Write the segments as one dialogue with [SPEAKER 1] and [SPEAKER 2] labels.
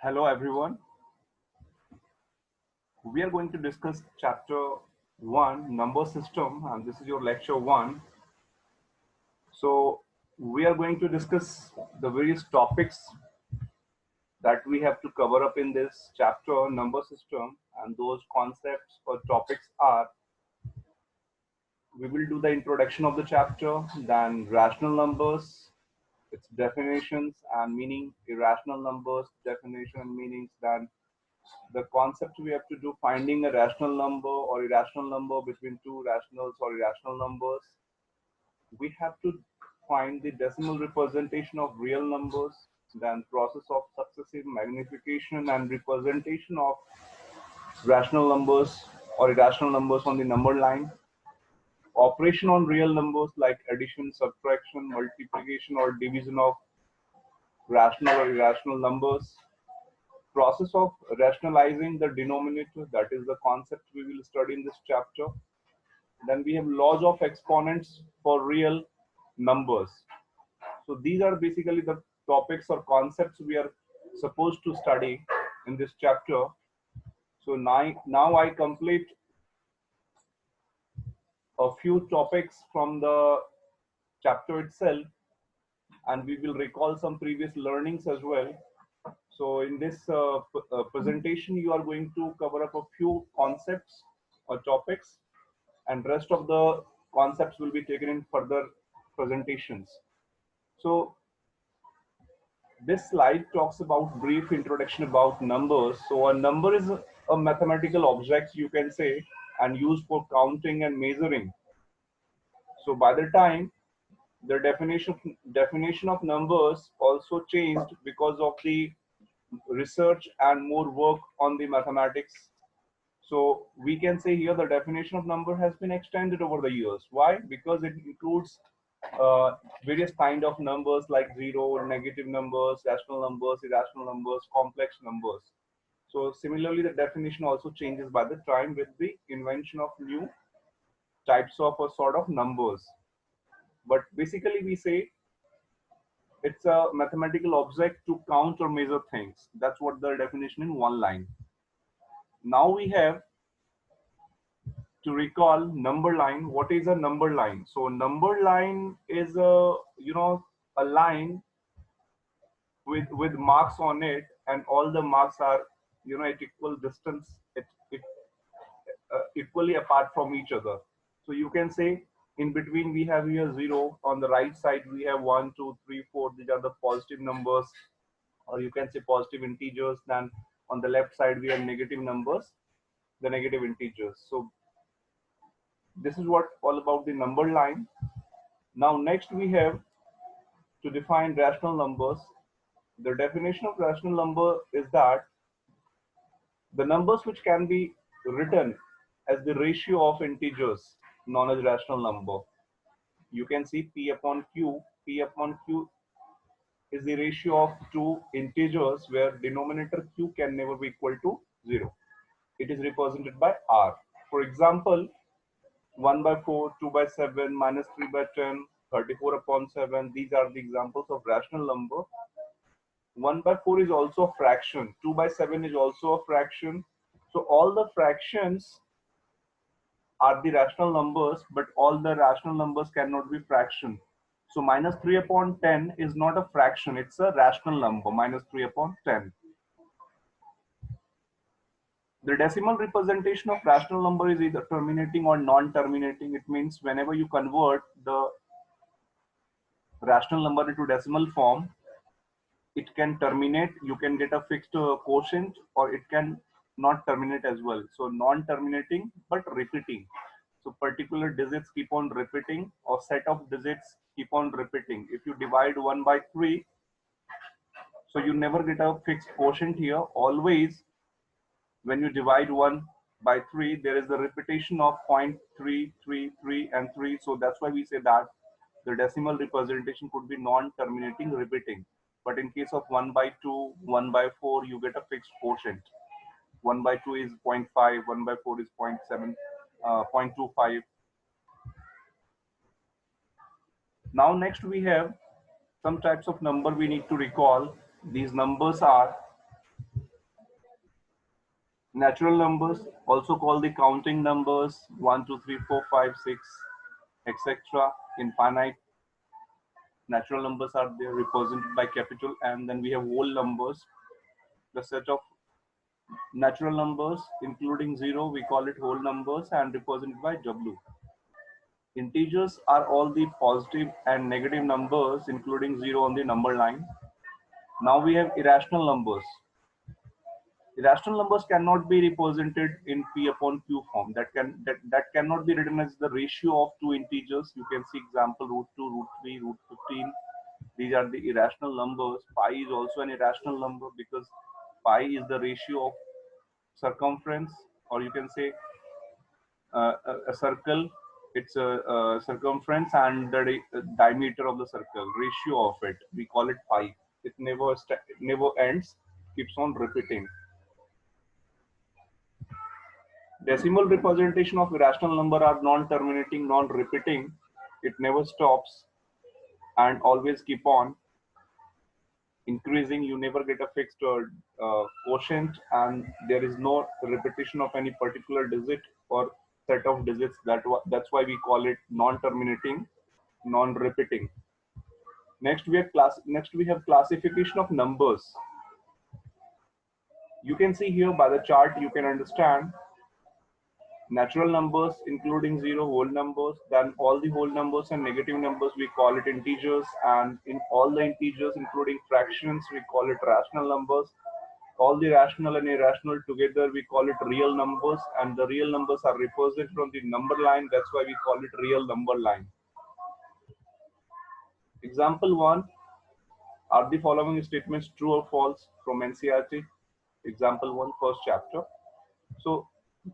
[SPEAKER 1] Hello everyone. We are going to discuss chapter 1 number system, and this is your lecture 1. So we are going to discuss the various topics that we have to cover up in this chapter number system, and those concepts or topics are: we will do the introduction of the chapter, then rational numbers, its definitions and meaning, irrational numbers, definition and meanings, then the concept we have to do finding a rational number or irrational number between two rationals or irrational numbers. We have to find the decimal representation of real numbers, then process of successive magnification and representation of rational numbers or irrational numbers on the number line, operation on real numbers like addition, subtraction, multiplication or division of rational or irrational numbers, process of rationalizing the denominator, that is the concept we will study in this chapter. Then we have laws of exponents for real numbers. So these are basically the topics or concepts we are supposed to study in this chapter. So now I complete a few topics from the chapter itself, and we will recall some previous learnings as well. So in this presentation, you are going to cover up a few concepts or topics, and rest of the concepts will be taken in further presentations. So this slide talks about brief introduction about numbers. So a number is a mathematical object, you can say, and used for counting and measuring. So by the time the definition of numbers also changed because of the research and more work on the mathematics. So we can say here the definition of number has been extended over the years. Why? Because it includes various kind of numbers like zero, negative numbers, rational numbers, irrational numbers, complex numbers. So similarly, the definition also changes by the time with the invention of new types of a sort of numbers. But basically, we say it's a mathematical object to count or measure things. That's what the definition in one line. Now we have to recall number line. What is a number line? So number line is a a line with marks on it, and all the marks are at equal distance, equally apart from each other. So you can say in between we have here 0, on the right side we have 1, 2, 3, 4. These are the positive numbers, or you can say positive integers. Then on the left side we have negative numbers, the negative integers. So this is what all about the number line. Now next we have to define rational numbers. The definition of rational number is that the numbers which can be written as the ratio of integers known as rational number. You can see P upon Q. P upon Q is the ratio of two integers where denominator Q can never be equal to 0. It is represented by R. For example, 1 by 4, 2 by 7, minus 3 by 10, 34 upon 7. These are the examples of rational number. 1 by 4 is also a fraction. 2 by 7 is also a fraction. So all the fractions are the rational numbers, but all the rational numbers cannot be fraction. So minus 3 upon 10 is not a fraction. It's a rational number, minus 3 upon 10. The decimal representation of rational number is either terminating or non-terminating. It means whenever you convert the rational number into decimal form, it can terminate. You can get a fixed quotient, or it can not terminate as well. So non-terminating but repeating. So particular digits keep on repeating, or set of digits keep on repeating. If you divide 1 by 3, so you never get a fixed quotient here. Always when you divide 1 by 3, there is the repetition of 0.3, 3, 3 and 3. So that's why we say that the decimal representation could be non-terminating, repeating. But in case of 1 by 2, 1 by 4, you get a fixed quotient. 1 by 2 is 0.5, 1 by 4 is 0.7, 0.25. Now next we have some types of number we need to recall. These numbers are Natural numbers, also called the counting numbers, 1 2 3 4 5 6 etc. Infinite natural numbers are there represented by capital, and then we have whole numbers, the set of natural numbers including zero, we call it whole numbers and represented by W. Integers are all the positive and negative numbers including zero on the number line. Now we have irrational numbers. Irrational numbers cannot be represented in P upon Q form. That cannot be written as the ratio of two integers. You can see example root 2, root 3, root 15. These are the irrational numbers. Pi is also an irrational number because pi is the ratio of circumference, or you can say a circle. It's a circumference and the diameter of the circle. Ratio of it. We call it pi. It never ends. Keeps on repeating. Decimal representation of irrational number are non-terminating, non-repeating. It never stops and always keep on increasing. You never get a fixed quotient, and there is no repetition of any particular digit or set of digits. That's why we call it non-terminating, non-repeating. Next we have classification of numbers. You can see here by the chart, you can understand natural numbers including zero, whole numbers, then all the whole numbers and negative numbers we call it integers, and in all the integers including fractions we call it rational numbers. All the rational and irrational together we call it real numbers, and the real numbers are represented from the number line. That's why we call it real number line. Example 1, are the following statements true or false? From NCERT. Example 1, first chapter. So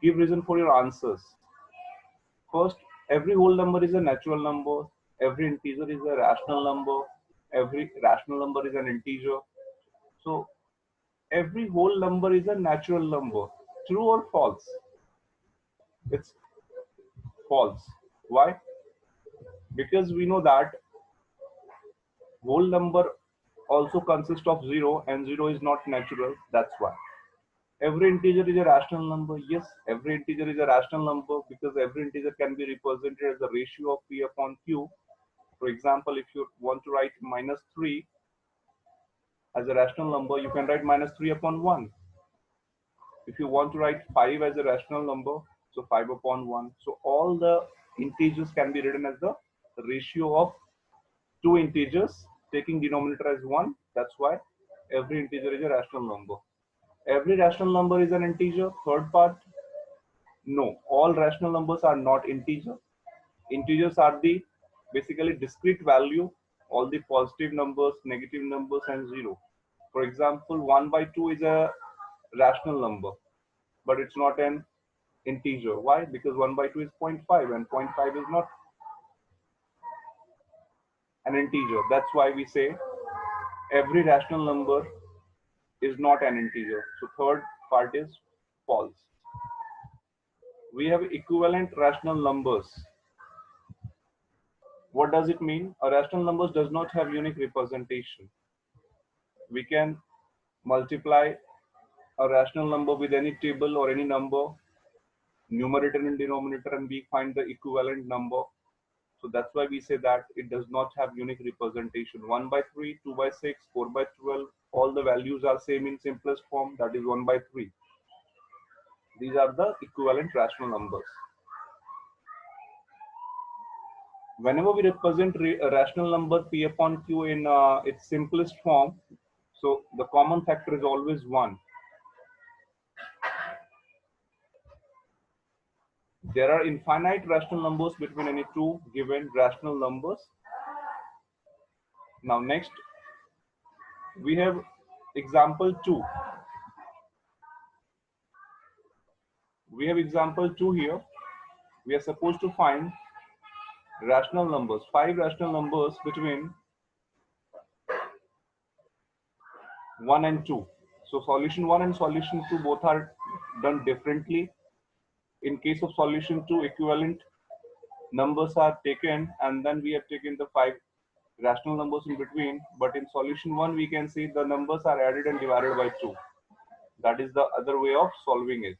[SPEAKER 1] give reason for your answers. First, every whole number is a natural number, every integer is a rational number, every rational number is an integer. So every whole number is a natural number. True or false? It's false. Why? Because we know that whole number also consists of zero, and zero is not natural. That's why. Every integer is a rational number. Yes, every integer is a rational number because every integer can be represented as a ratio of P upon Q. For example, if you want to write minus 3 as a rational number, you can write minus 3 upon 1. If you want to write 5 as a rational number, so 5 upon 1. So all the integers can be written as the ratio of two integers taking denominator as 1. That's why every integer is a rational number. Every rational number is an integer. Third part, no, all rational numbers are not integer. Integers are the basically discrete value, all the positive numbers, negative numbers, and zero. For example, 1 by 2 is a rational number, but it's not an integer. Why? Because 1 by 2 is 0.5 and 0.5 is not an integer. That's why we say every rational number is not an integer. So third part is false. We have equivalent rational numbers. What does it mean? A rational number does not have unique representation. We can multiply a rational number with any table or any number, numerator and denominator, and we find the equivalent number. So that's why we say that it does not have unique representation. 1 by 3, 2 by 6, 4 by 12, all the values are same in simplest form, that is 1 by 3. These are the equivalent rational numbers. Whenever we represent a rational number P upon Q in its simplest form, so the common factor is always 1. There are infinite rational numbers between any two given rational numbers. Now next, we have example 2. We have example 2 here. We are supposed to find rational numbers, 5 rational numbers between 1 and 2. So solution 1 and solution 2 both are done differently. In case of solution 2, equivalent numbers are taken, and then we have taken the 5 rational numbers in between. But in solution 1, we can see the numbers are added and divided by 2. That is the other way of solving it.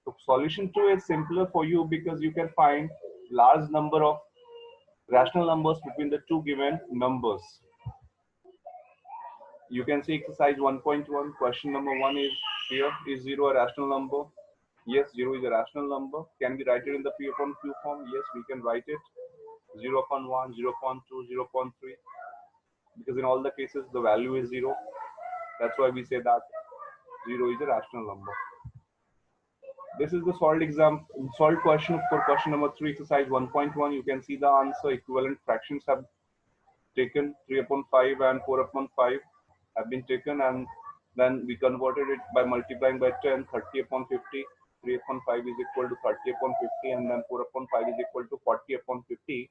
[SPEAKER 1] So solution 2 is simpler for you because you can find large number of rational numbers between the two given numbers. You can see exercise 1.1. Question number 1 is here. Is 0 a rational number? Yes, 0 is a rational number. Can we write it in the P upon Q form? Yes, we can write it. 0 upon 1, 0 upon 2, 0 upon 3. Because in all the cases, the value is 0. That's why we say that 0 is a rational number. This is the solved question for question number 3, exercise 1.1. You can see the answer. Equivalent fractions have taken 3 upon 5 and 4 upon 5 have been taken, and then we converted it by multiplying by 10. 30 upon 50, 3 upon 5 is equal to 30 upon 50, and then 4 upon 5 is equal to 40 upon 50,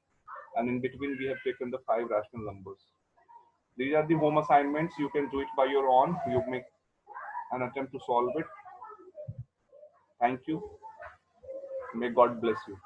[SPEAKER 1] and in between we have taken the 5 rational numbers. These are the home assignments. You can do it by your own. You make an attempt to solve it. Thank you. May God bless you.